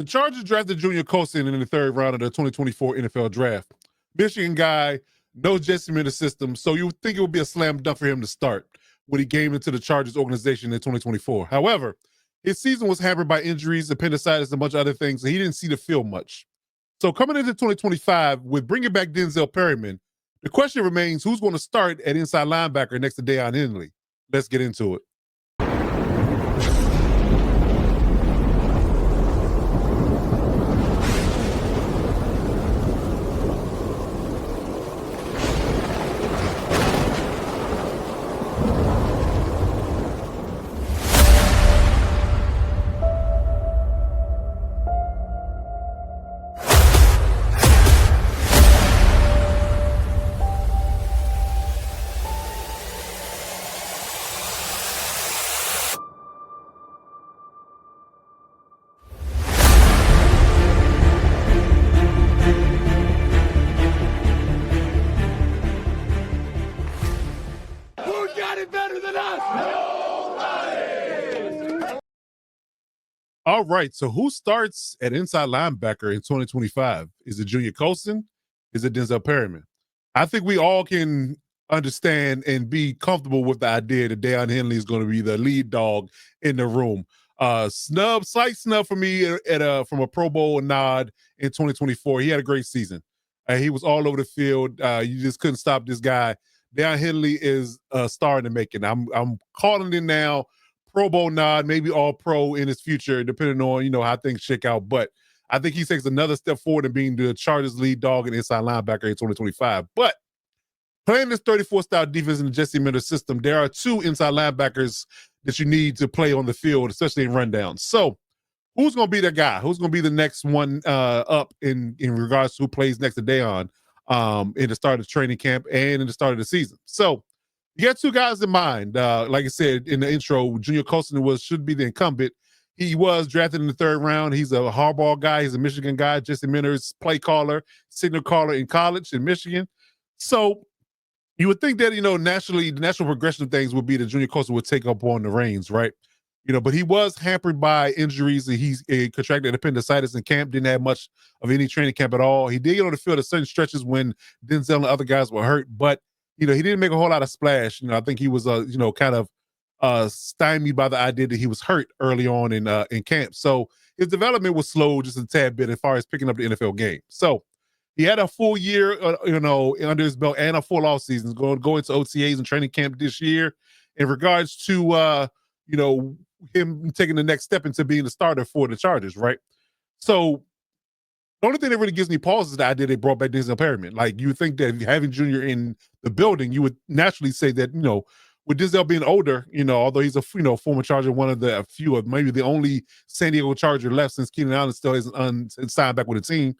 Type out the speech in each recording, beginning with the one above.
The Chargers drafted Junior Colson in the third round of the 2024 NFL Draft. Michigan guy, knows Jesse Minter's system, so you would think it would be a slam dunk for him to start when he came into the Chargers organization in 2024. However, his season was hampered by injuries, appendicitis, and a bunch of other things, and he didn't see the field much. So coming into 2025, with bringing back Denzel Perryman, the question remains, who's going to start at inside linebacker next to Deion Henley? Let's get into it. All right, so who starts at inside linebacker in 2025? Is it Junior Colson? Is it Denzel Perryman? I think we all can understand and be comfortable with the idea that Deion Henley is going to be the lead dog in the room. Slight snub for me from a Pro Bowl nod in 2024. He had a great season. He was all over the field. You just couldn't stop this guy. Deion Henley is a star in the making. I'm calling it now. Pro Bowl nod, maybe all pro in his future, depending on, how things shake out. But I think he takes another step forward in being the Chargers lead dog and inside linebacker in 2025. But playing this 34 style defense in the Jesse Minter system, there are two inside linebackers that you need to play on the field, especially in rundowns. So who's going to be the guy? Who's going to be the next one up in regards to who plays next to Deion in the start of training camp and in the start of the season? So you got two guys in mind. Like I said in the intro, Junior Colson should be the incumbent. He was drafted in the third round. He's a hardball guy. He's a Michigan guy. Jesse Minter's play caller, signal caller in college in Michigan. So you would think that, naturally, the natural progression of things would be that Junior Colson would take up on the reins, right? But he was hampered by injuries. He's contracted appendicitis in camp, didn't have much of any training camp at all. He did get on the field at certain stretches when Denzel and other guys were hurt, but he didn't make a whole lot of splash. I think he was, kind of stymied by the idea that he was hurt early on in camp. So his development was slow just a tad bit as far as picking up the NFL game. So he had a full year, under his belt and a full off season. Go into OTAs and training camp this year. In regards to, him taking the next step into being the starter for the Chargers, right? So the only thing that really gives me pause is the idea they brought back Denzel Perryman. Like, you think that having Junior in the building, you would naturally say that, with Denzel being older, although he's a former Charger, one of the few of maybe the only San Diego Charger left since Keenan Allen still isn't signed back with the team.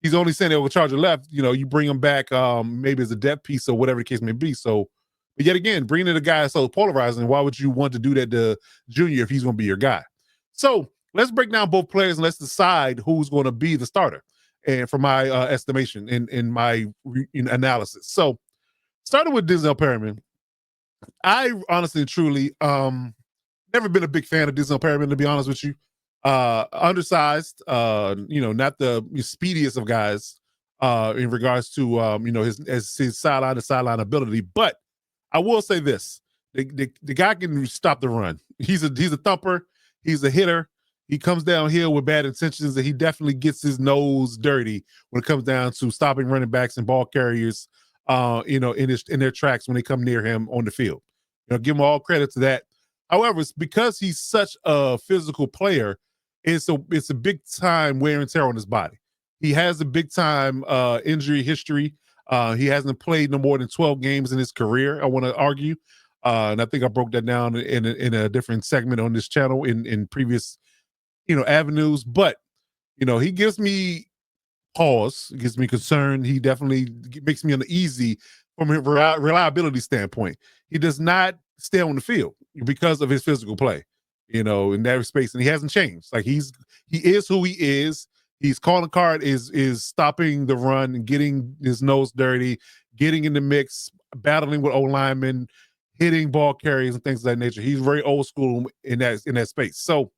He's the only San Diego Charger left. You bring him back maybe as a depth piece or whatever the case may be. So, but yet again, bringing in a guy so polarizing, why would you want to do that to Junior if he's going to be your guy? So let's break down both players and let's decide who's going to be the starter. And for my estimation in my analysis. So starting with Denzel Perryman, I honestly and truly never been a big fan of Denzel Perryman, to be honest with you. Undersized, not the speediest of guys in regards to his sideline to sideline ability. But I will say this: the guy can stop the run. He's a thumper. He's a hitter. He comes downhill with bad intentions, and he definitely gets his nose dirty when it comes down to stopping running backs and ball carriers, in their tracks when they come near him on the field. Give him all credit to that. However, it's because he's such a physical player, it's a big time wear and tear on his body. He has a big time injury history. He hasn't played no more than 12 games in his career, I want to argue. And I think I broke that down in a different segment on this channel in previous avenues. But he gives me pause, gives me concern. He definitely makes me uneasy from a reliability standpoint. He does not stay on the field because of his physical play, in that space, and he hasn't changed. Like, he is who he is. He's calling card is stopping the run and getting his nose dirty, getting in the mix, battling with O linemen, hitting ball carriers and things of that nature. He's very old school in that space. So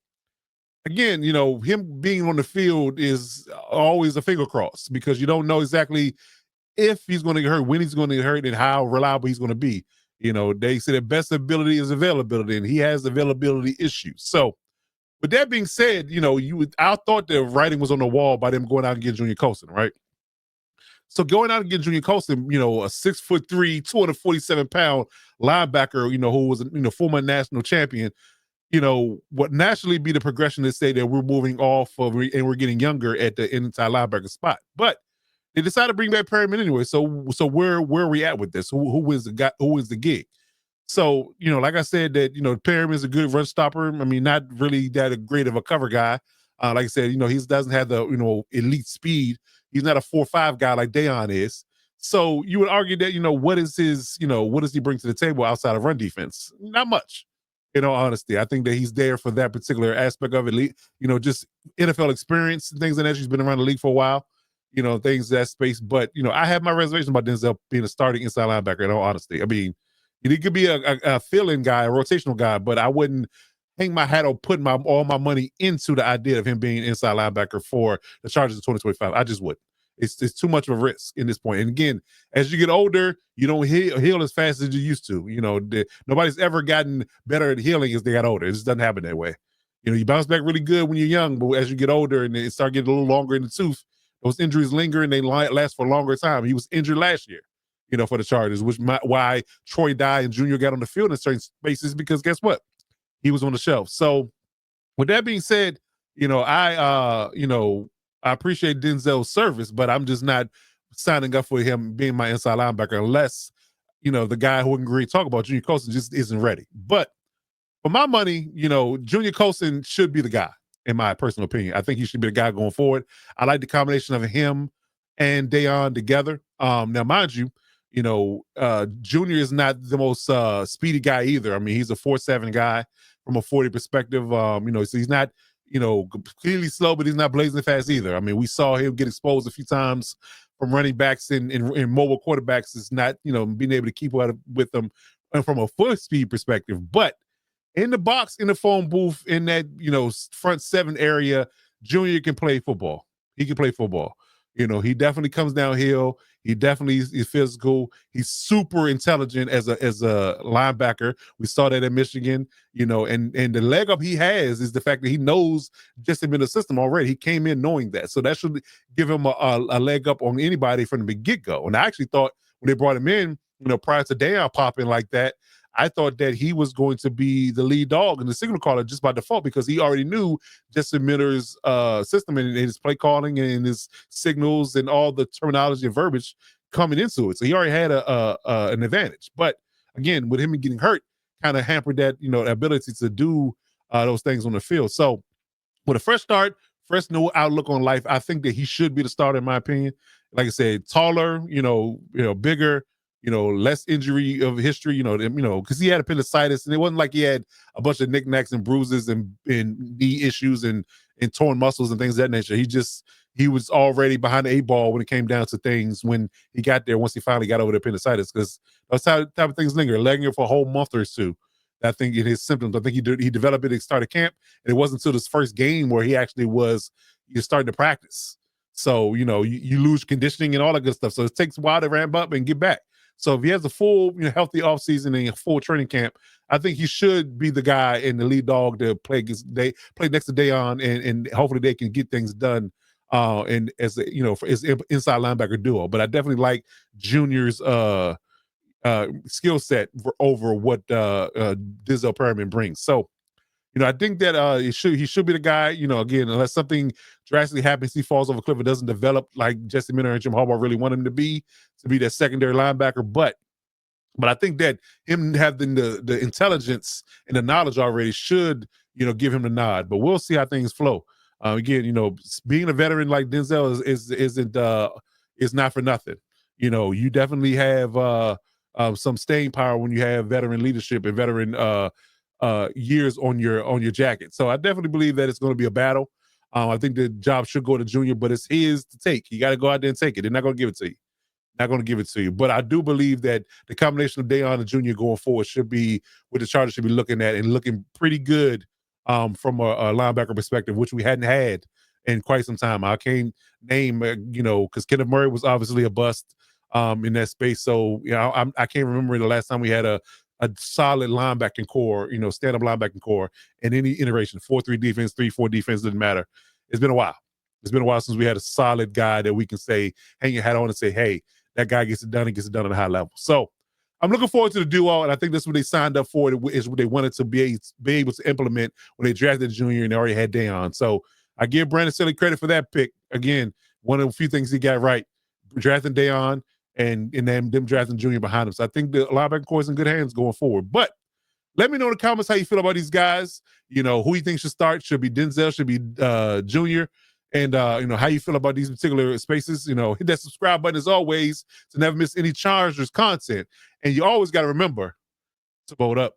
again, him being on the field is always a finger cross because you don't know exactly if he's going to get hurt, when he's going to get hurt, and how reliable he's going to be. They say the best ability is availability, and he has availability issues. So, with that being said, I thought the writing was on the wall by them going out and getting Junior Colson, right? So going out and getting Junior Colson, a 6'3", 247-pound linebacker, who was former national champion, what naturally be the progression to say that we're moving off of and we're getting younger at the inside linebacker spot. But they decided to bring back Perryman anyway. So where are we at with this? Who wins the guy? Who wins the gig? So, like I said, that, Perriman's a good run stopper. I mean, not really that great of a cover guy. Like I said, he doesn't have the, elite speed. He's not a 4.5 guy like Deion is. So you would argue that, what is his, what does he bring to the table outside of run defense? Not much. In all honesty, I think that he's there for that particular aspect of it. Just NFL experience and things like that. He's been around the league for a while, things that space. But, I have my reservations about Denzel being a starting inside linebacker, in all honesty. I mean, he could be a fill-in guy, a rotational guy, but I wouldn't hang my hat on putting all my money into the idea of him being inside linebacker for the Chargers in 2025. I just wouldn't. It's too much of a risk in this point. And again, as you get older, you don't heal as fast as you used to. Nobody's ever gotten better at healing as they got older. It just doesn't happen that way. You bounce back really good when you're young, but as you get older and it start getting a little longer in the tooth, those injuries linger and they last for a longer time. He was injured last year, for the Chargers, why Troy Dye and Junior got on the field in certain spaces, because guess what? He was on the shelf. So with that being said, I appreciate Denzel's service, but I'm just not signing up for him being my inside linebacker unless, the guy who we can really talk about, Junior Colson, just isn't ready. But for my money, Junior Colson should be the guy, in my personal opinion. I think he should be the guy going forward. I like the combination of him and Deion together. Now, mind you, Junior is not the most speedy guy either. I mean, he's a 4.7 guy from a 40 perspective. So he's not, completely slow, but he's not blazing fast either. I mean, we saw him get exposed a few times from running backs and mobile quarterbacks. It's not, being able to keep up with them from a foot speed perspective. But in the box, in the phone booth, in that, front seven area, Junior can play football. He can play football. He definitely comes downhill. He definitely is physical. He's super intelligent as a linebacker. We saw that in Michigan, and the leg up he has is the fact that he knows just him in the system already. He came in knowing that. So that should give him a leg up on anybody from the get-go. And I actually thought when they brought him in, prior to Deion popping like that, I thought that he was going to be the lead dog and the signal caller just by default, because he already knew Justin Miller's system and his play calling and his signals and all the terminology and verbiage coming into it. So he already had an advantage. But again, with him getting hurt, kind of hampered that, ability to do those things on the field. So with a fresh start, fresh new outlook on life, I think that he should be the starter, in my opinion. Like I said, taller, bigger, less injury of history, because he had appendicitis, and it wasn't like he had a bunch of knickknacks and bruises and knee issues and torn muscles and things of that nature. He was already behind the 8 ball when it came down to things when he got there, once he finally got over the appendicitis, because those type of things linger for a whole month or two. I think in his symptoms, I think he developed it at the start of camp, and it wasn't until this first game where he actually was starting to practice. So, you lose conditioning and all that good stuff. So it takes a while to ramp up and get back. So if he has a full, healthy offseason and a full training camp, I think he should be the guy and the lead dog to play next to Deion, and hopefully they can get things done. And as for his inside linebacker duo. But I definitely like Junior's skill set over what Denzel Perryman brings. So, I think that he should be the guy, again, unless something drastically happens, he falls off a cliff, it doesn't develop like Jesse Miller and Jim Harbaugh really want him to be that secondary linebacker. But I think that him having the intelligence and the knowledge already should, give him the nod. But we'll see how things flow. Again, being a veteran like Denzel is not for nothing. You definitely have some staying power when you have veteran leadership and veteran years on your jacket. So I definitely believe that it's going to be a battle. I think the job should go to Junior, but it's his to take. You got to go out there and take it. They're not going to give it to you. Not going to give it to you. But I do believe that the combination of Deion and Junior going forward should be what the Chargers should be looking at, and looking pretty good from a linebacker perspective, which we hadn't had in quite some time. I can't name, because Kenneth Murray was obviously a bust in that space. So, I can't remember the last time we had a solid linebacking core, stand-up linebacking core in any iteration, 4-3 defense, 3-4 defense, doesn't matter. It's been a while. It's been a while since we had a solid guy that we can say, hang your hat on and say, hey, that guy gets it done and gets it done at a high level. So I'm looking forward to the duo, and I think that's what they signed up for, is what they wanted to be able to implement when they drafted Junior and they already had Deion. So I give Brandon Staley credit for that pick. Again, one of the few things he got right, drafting Deion and then them drafting Junior behind him. So I think the linebacker core is in good hands going forward. But let me know in the comments how you feel about these guys. Who you think should start. Should be Denzel, should be Junior. And, how you feel about these particular spaces. Hit that subscribe button as always to never miss any Chargers content. And you always got to remember to vote up.